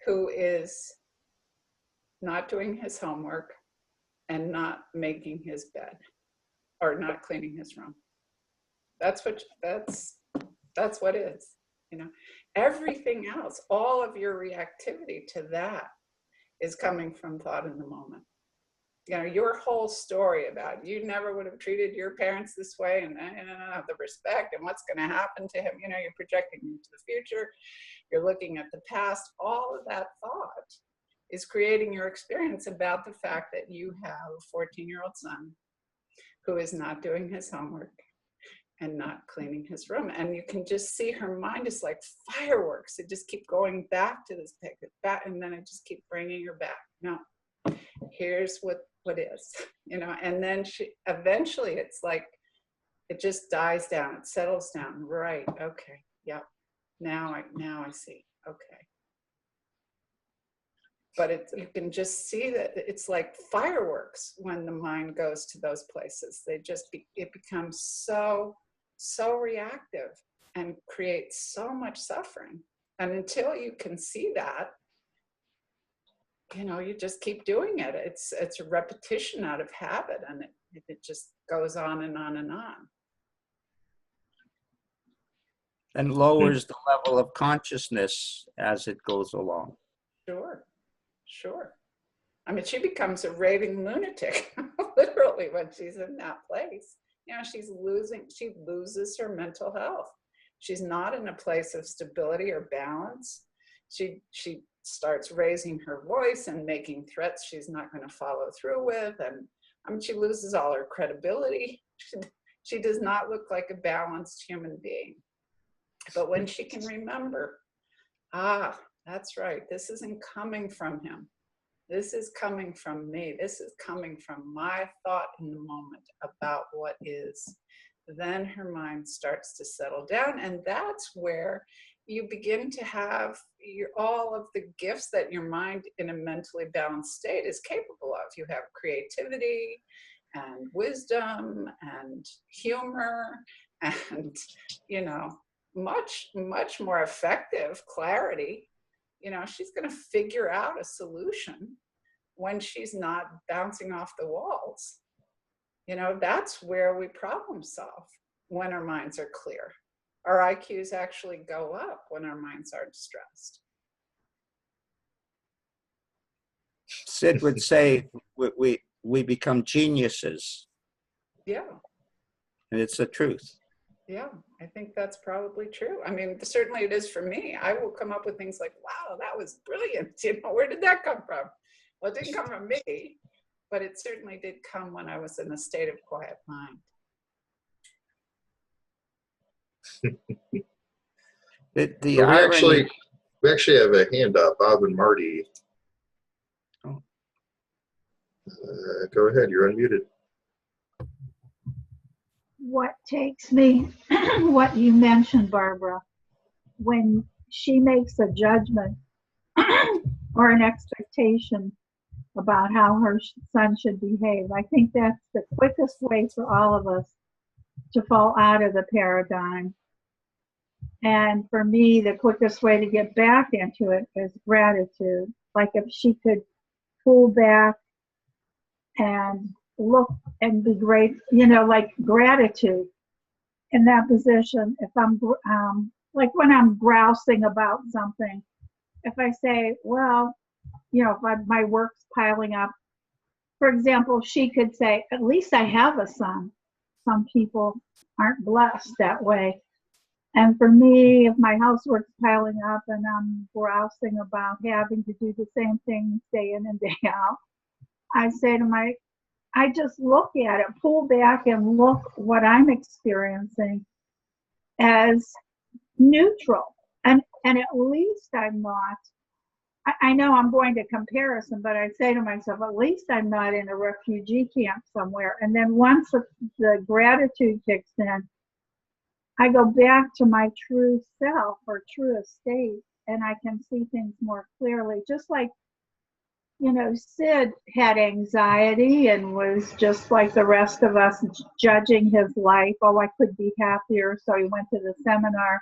who is not doing his homework and not making his bed, or not cleaning his room. That's what is, you know. Everything else, all of your reactivity to that is coming from thought in the moment. You know, your whole story about you never would have treated your parents this way, and the respect and what's going to happen to him, you know, you're projecting into the future, you're looking at the past. All of that thought is creating your experience about the fact that you have a 14-year-old son who is not doing his homework and not cleaning his room. And you can just see her mind is like fireworks. It just keep going back to this picture, back, and then I just keep bringing her back. No, here's what is, you know. And then eventually it's like, it just dies down, it settles down. Right, okay, yep. Now I see, okay. but you can just see that it's like fireworks when the mind goes to those places. It becomes so reactive and creates so much suffering. And until you can see that, you just keep doing it. It's a repetition out of habit, and it just goes on and on and on. And lowers the level of consciousness as it goes along. Sure. I mean, she becomes a raving lunatic, literally, when she's in that place. She loses her mental health. She's not in a place of stability or balance. She starts raising her voice and making threats she's not going to follow through with. And she loses all her credibility. She does not look like a balanced human being. But when she can remember, that's right, this isn't coming from him. This is coming from me. This is coming from my thought in the moment about what is. Then her mind starts to settle down, and that's where you begin to have all of the gifts that your mind in a mentally balanced state is capable of. You have creativity and wisdom and humor and, much, much more effective clarity. She's going to figure out a solution when she's not bouncing off the walls. That's where we problem solve, when our minds are clear. Our IQs actually go up when our minds are distressed. Sid would say we become geniuses. Yeah. And it's the truth. Yeah, I think that's probably true. I mean, certainly it is for me. I will come up with things like, wow, that was brilliant. Where did that come from? Well, it didn't come from me, but it certainly did come when I was in a state of quiet mind. The we irony. actually have a hand up, Bob and Marty. Oh. Go ahead, you're unmuted. What takes me, what you mentioned, Barbara, when she makes a judgment or an expectation about how her son should behave, I think that's the quickest way for all of us to fall out of the paradigm. And for me, the quickest way to get back into it is gratitude. Like if she could pull back and look and be great, like gratitude in that position. If I'm like when I'm grousing about something, if I say, well, if my work's piling up, for example, she could say, at least I have a son. Some people aren't blessed that way. And for me, if my housework's piling up and I'm grousing about having to do the same thing day in and day out, I say to I just look at it, pull back and look what I'm experiencing as neutral. And at least I'm not, I know I'm going to comparison, but I say to myself, at least I'm not in a refugee camp somewhere. And then once the gratitude kicks in, I go back to my true self or true state, and I can see things more clearly. Just like, Sid had anxiety and was just like the rest of us judging his life. Oh, I could be happier. So he went to the seminar.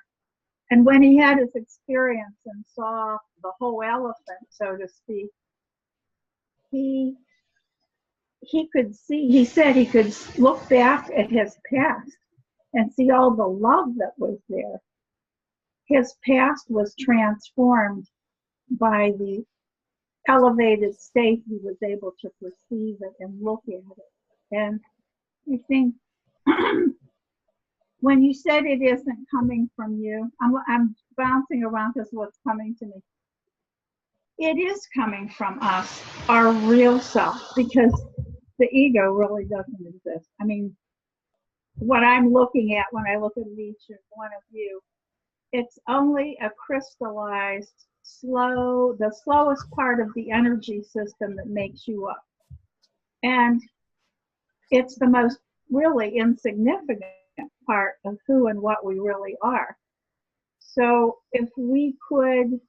And when he had his experience and saw the whole elephant, so to speak, he could see, he said he could look back at his past and see all the love that was there. His past was transformed by the elevated state he was able to perceive it and look at it. And I think when you said it isn't coming from you, I'm bouncing around because what's coming to me. It is coming from us, our real self, because the ego really doesn't exist. I mean, what I'm looking at when I look at each one of you, it's only a crystallized, the slowest part of the energy system that makes you up. And it's the most really insignificant part of who and what we really are. So if we could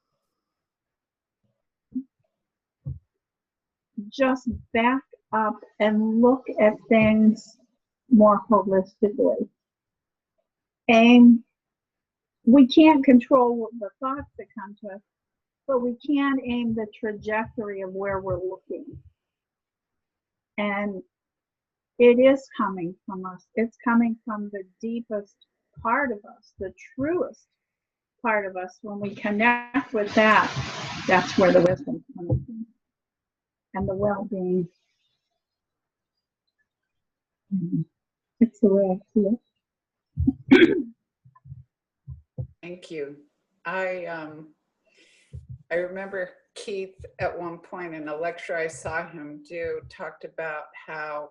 just back up and look at things more holistically. And we can't control the thoughts that come to us, but we can aim the trajectory of where we're looking. And it is coming from us. It's coming from the deepest part of us, the truest part of us. When we connect with that, that's where the wisdom comes from, and the well-being. It's the way I see it. Thank you. I remember Keith at one point in a lecture I saw him do talked about how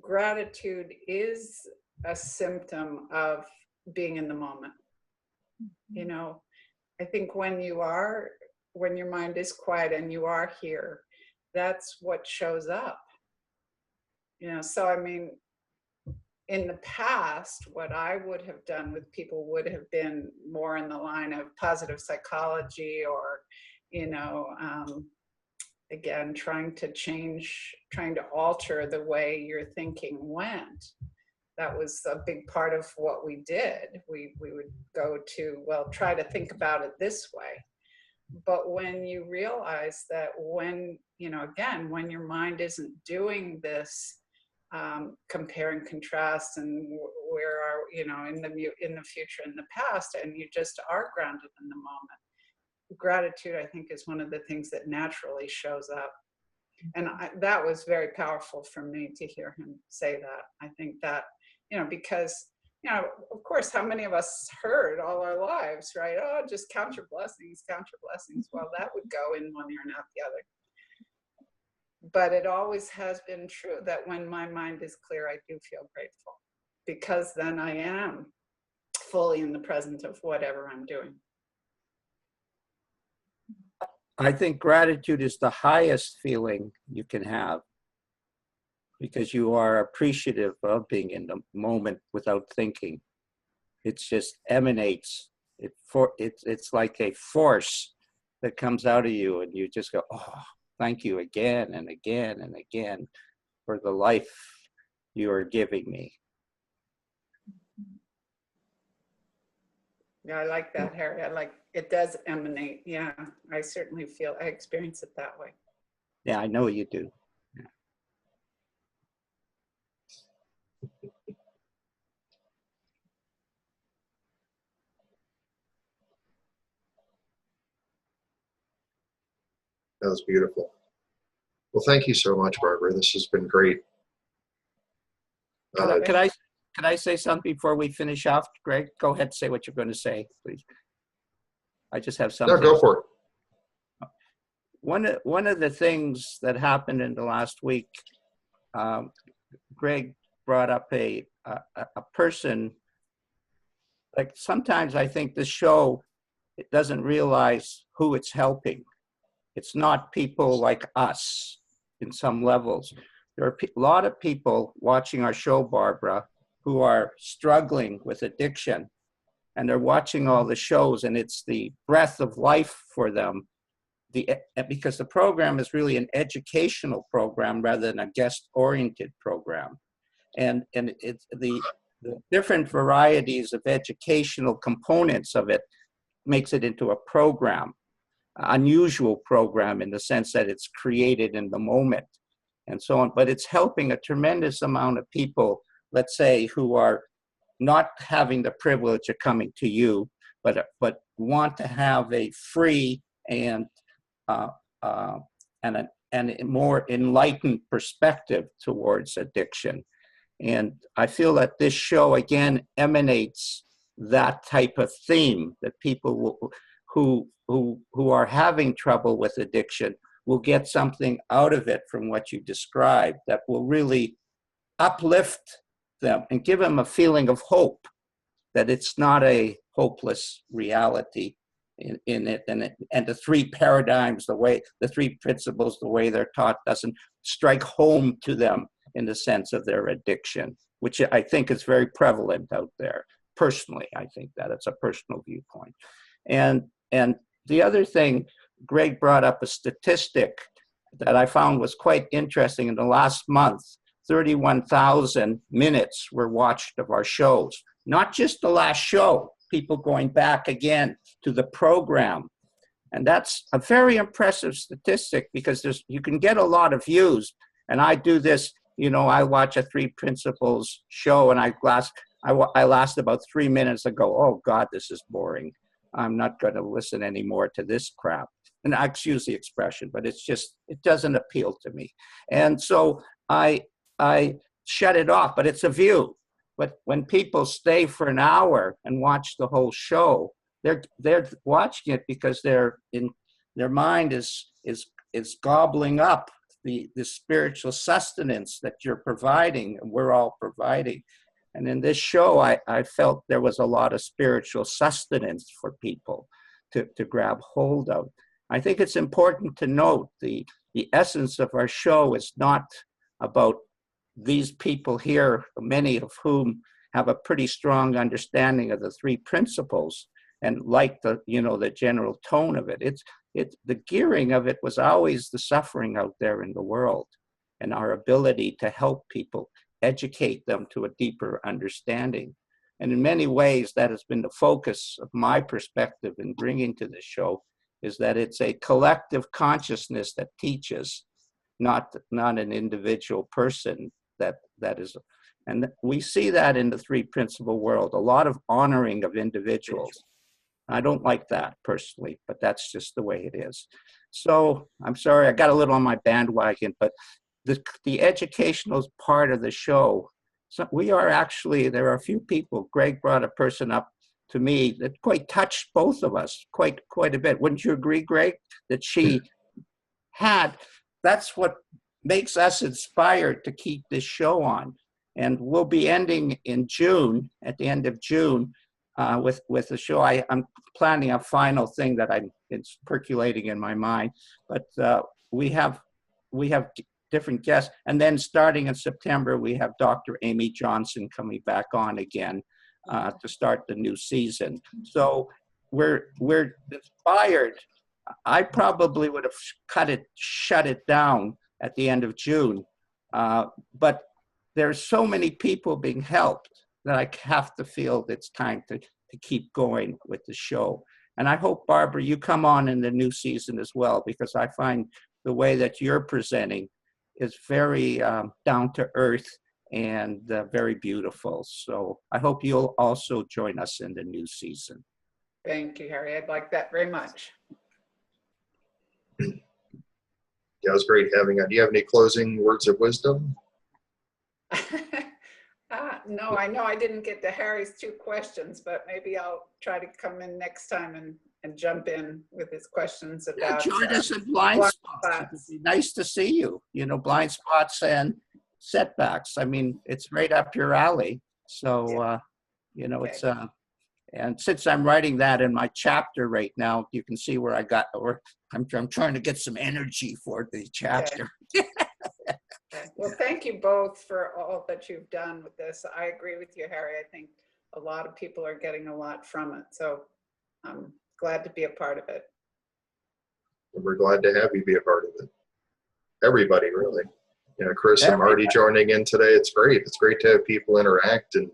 gratitude is a symptom of being in the moment. You know, I think when your mind is quiet and you are here, that's what shows up. You know, so I mean, in the past, what I would have done with people would have been more in the line of positive psychology, or, you know, again, trying to alter the way your thinking went. That was a big part of what we did. We would go to, well, try to think about it this way. But when you realize that when, you know, again, when your mind isn't doing this, compare and contrast, and where are, you know, in the future, in the past, and you just are grounded in the moment. Gratitude, I think, is one of the things that naturally shows up. And that was very powerful for me to hear him say that. I think that, you know, because, you know, of course, how many of us heard all our lives, right? Oh, just count your blessings, count your blessings. Well, that would go in one ear and out the other. But it always has been true that when my mind is clear, I do feel grateful, because then I am fully in the present of whatever I'm doing. I think gratitude is the highest feeling you can have, because you are appreciative of being in the moment without thinking. It just emanates. It's like a force that comes out of you, and you just go, oh, thank you again and again and again for the life you are giving me. Yeah, I like that, Harry. I like, it does emanate. Yeah, I certainly feel, I experience it that way. Yeah, I know you do. Yeah. That was beautiful. Well, thank you so much, Barbara. This has been great. Could I say something before we finish off, Greg? Go ahead and say what you're going to say, please. I just have something. No, go for it. One of the things that happened in the last week, Greg brought up a person. Like, sometimes I think the show, it doesn't realize who it's helping. It's not people like us in some levels. There are a lot of people watching our show, Barbara, who are struggling with addiction, and they're watching all the shows, and it's the breath of life for them. Because the program is really an educational program rather than a guest-oriented program. And it's the different varieties of educational components of it makes it into a program, unusual program in the sense that it's created in the moment and so on. But it's helping a tremendous amount of people, let's say, who are not having the privilege of coming to you, but want to have a free and a more enlightened perspective towards addiction. And I feel that this show, again, emanates that type of theme, that people who are having trouble with addiction will get something out of it from what you described that will really uplift them and give them a feeling of hope, that it's not a hopeless reality in it, and the three paradigms, the three principles, the way they're taught doesn't strike home to them in the sense of their addiction, which I think is very prevalent out there. Personally, I think that it's a personal viewpoint. And the other thing, Greg brought up a statistic that I found was quite interesting. In the last month, 31,000 minutes were watched of our shows. Not just the last show, people going back again to the program. And that's a very impressive statistic, because you can get a lot of views. And I do this, you know, I watch a 3 Principles show, and I last about 3 minutes and go, oh God, this is boring. I'm not going to listen anymore to this crap. And I excuse the expression, but it's just, it doesn't appeal to me. And so I shut it off, but it's a view. But when people stay for an hour and watch the whole show, they're watching it because their mind is gobbling up the spiritual sustenance that you're providing, and we're all providing. And in this show, I felt there was a lot of spiritual sustenance for people to grab hold of. I think it's important to note the essence of our show is not about these people here, many of whom have a pretty strong understanding of the 3 principles and like the general tone of it. It's the gearing of it was always the suffering out there in the world, and our ability to help people, educate them to a deeper understanding. And in many ways, that has been the focus of my perspective in bringing to the show, is that it's a collective consciousness that teaches, not an individual person that is. And we see that in the 3 Principle world, a lot of honoring of individuals. I don't like that personally, but that's just the way it is. So I'm sorry, I got a little on my bandwagon, but the educational part of the show, so we are actually, there are a few people, Greg brought a person up to me that quite touched both of us quite a bit. Wouldn't you agree, Greg, that she had, that's what makes us inspired to keep this show on. And we'll be ending in June, at the end of June, with the show. I'm planning a final thing that it's percolating in my mind, but we have different guests. And then starting in September, we have Dr. Amy Johnson coming back on again to start the new season. So we're inspired. I probably would have shut it down at the end of June, but there's so many people being helped that I have to feel it's time to keep going with the show. And I hope, Barbara, you come on in the new season as well, because I find the way that you're presenting is very down to earth and very beautiful. So I hope you'll also join us in the new season. Thank you, Harry. I'd like that very much. Yeah, it was great having you. Do you have any closing words of wisdom? No, I know I didn't get to Harry's 2 questions, but maybe I'll try to come in next time and jump in with his questions about join us at Blind Spots. It'd be nice to see you. You know, Blind Spots and setbacks. I mean, it's right up your alley. So, you know, okay. It's and since I'm writing that in my chapter right now, you can see where I'm trying to get some energy for the chapter. Okay. Well, thank you both for all that you've done with this. I agree with you, Harry. I think a lot of people are getting a lot from it. So I'm glad to be a part of it. We're glad to have you be a part of it. Everybody, really. You know, Chris and Marty joining in today. It's great. It's great to have people interact. And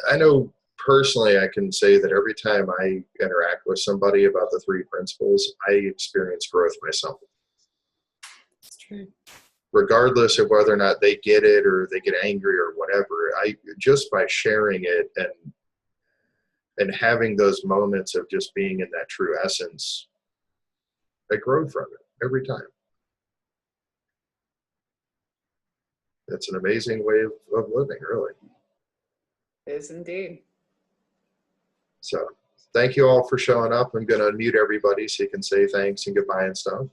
I know personally, I can say that every time I interact with somebody about the 3 principles, I experience growth myself. Regardless of whether or not they get it or they get angry or whatever, just by sharing it and having those moments of just being in that true essence, I grow from it every time. It's an amazing way of living, really. It is indeed. So thank you all for showing up. I'm going to unmute everybody so you can say thanks and goodbye and stuff.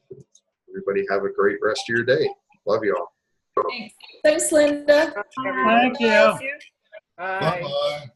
Everybody have a great rest of your day. Love you all. Thanks, Linda. Thank you. Bye. Bye-bye.